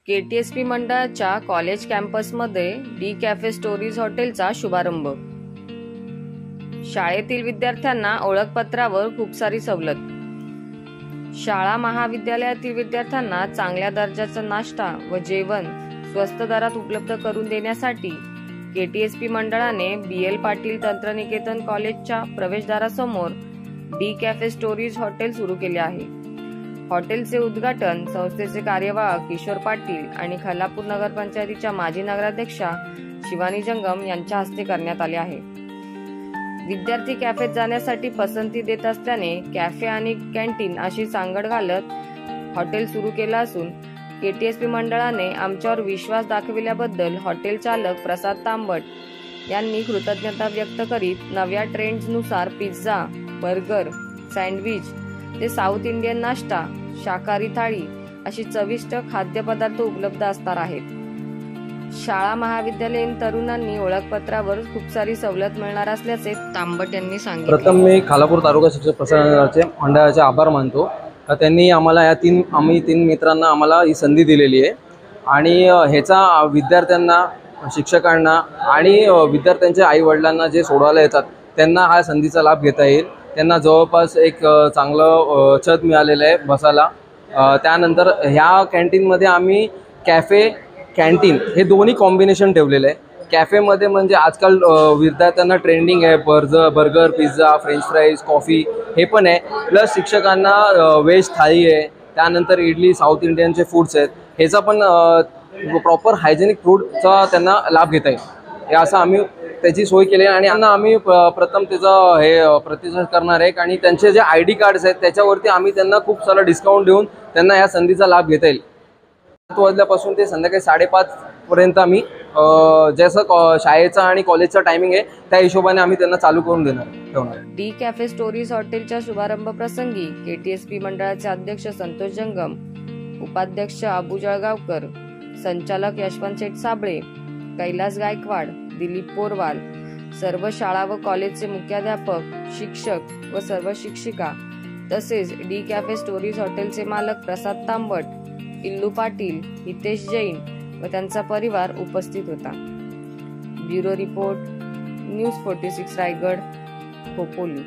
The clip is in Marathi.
केटीएसपी मंडळाच्या कॉलेज कॅम्पसमध्ये डी कॅफे स्टोरीज हॉटेलचा शुभारंभ। शाळेतील विद्यार्थ्यांना ओळखपत्रावर खूप सारी सवलत। शाळा महाविद्यालयातील विद्यार्थ्यांना चांगल्या दर्जाचा नाश्ता व जेवण स्वस्त दरात उपलब्ध करून देण्यासाठी केटीएसपी मंडळाने BL पाटील तंत्रनिकेतन कॉलेजच्या प्रवेशद्वारासमोर डी कॅफे स्टोरीज हॉटेल सुरू केले आहे। हॉटेलचे उद्घाटन संस्थेचे कार्यवाह किशोर पाटील आणि खालापूर नगरपंचायतीच्या माजी नगराध्यक्षा शिवानी जंगम यांच्या हस्ते करण्यात आले आहे। विद्यार्थी कॅफेत जाण्यासाठी पसंती देत असल्याने कॅफे आणि कॅन्टीन अशी सांगड घालत हॉटेल सुरू केलं असून केटीएसपी मंडळाने आमच्यावर विश्वास दाखविल्याबद्दल हॉटेल चालक प्रसाद तांबट यांनी कृतज्ञता व्यक्त करीत नव्या ट्रेंड्सनुसार पिझ्झा, बर्गर, सँडविच ते साऊथ इंडियन नाश्ता, शाकाहारी थाळी अशी चविष्ट खाद्यपदार्थ उपलब्ध असणार आहेत। शाळा महाविद्यालयीन तरुणांनी ओळखपत्रावर खूप सारी सवलत मिळणार असल्याचे तांबट यांनी सांगितले। प्रथम मी खालापूर तालुका शिक्षक प्रसारणाचे मंडळाचे आभार मानतो। त्यांनी आम्हाला आम्ही तीन मित्रांना आम्हाला ही संधी दिलेली आहे आणि ह्याचा विद्यार्थ्यांना, शिक्षकांना आणि विद्यार्थ्यांच्या आई वडिलांना जे सोडवायला येतात त्यांना हा संधीचा लाभ घेता येईल। त्यांना जवळपास एक चांगलं छत मिळालेलं आहे बसायला। त्यानंतर ह्या कॅन्टीनमध्ये आम्ही कॅफे कॅन्टीन हे दोन्ही कॉम्बिनेशन ठेवलेलं आहे। कॅफेमध्ये म्हणजे आजकाल विद्यार्थ्यांना ट्रेंडिंग आहे burger, pizza, French fries, coffee हे पण आहे। प्लस शिक्षकांना व्हेज थाळी आहे, त्यानंतर इडली, साऊथ इंडियनचे फूड्स आहेत। ह्याचा पण प्रॉपर हायजेनिक फूडचा त्यांना लाभ घेता येईल हे असं आम्ही त्याची सोय केली आहे। आणि त्यांना आम्ही प्रथम त्याचं हे प्रतिसाद करणार आहे आणि त्यांचे जे ID कार्ड्स आहेत त्याच्यावरती आम्ही त्यांना खूप सारं डिस्काउंट देऊन त्यांना या संधीचा लाभ घेता येईल। 7 वाजल्यापासून ते संध्याकाळी 5:30 पर्यंत आम्ही जसं शाळेचा आणि कॉलेजचा टायमिंग आहे त्या हिशोबाने आम्ही त्यांना चालू करून ठेवणार। डी कॅफे स्टोरीज हॉटेलच्या शुभारंभ प्रसंगी केटीएसपी मंडळाचे अध्यक्ष संतोष जंगम, उपाध्यक्ष अबू जळगावकर, संचालक यशवंत शेठ साबळे, कैलास गायकवाड, दिलीप पोरवाल, सर्व शाळा व कॉलेजचे मुख्याध्यापक, शिक्षक व सर्व शिक्षिका तसेच डी कॅफे स्टोरीज हॉटेलचे मालक प्रसाद तांबट, इल्लू पाटील, हितेश जैन व त्यांचा परिवार उपस्थित होता। Bureau report, news 46 Raigad, Khopoli.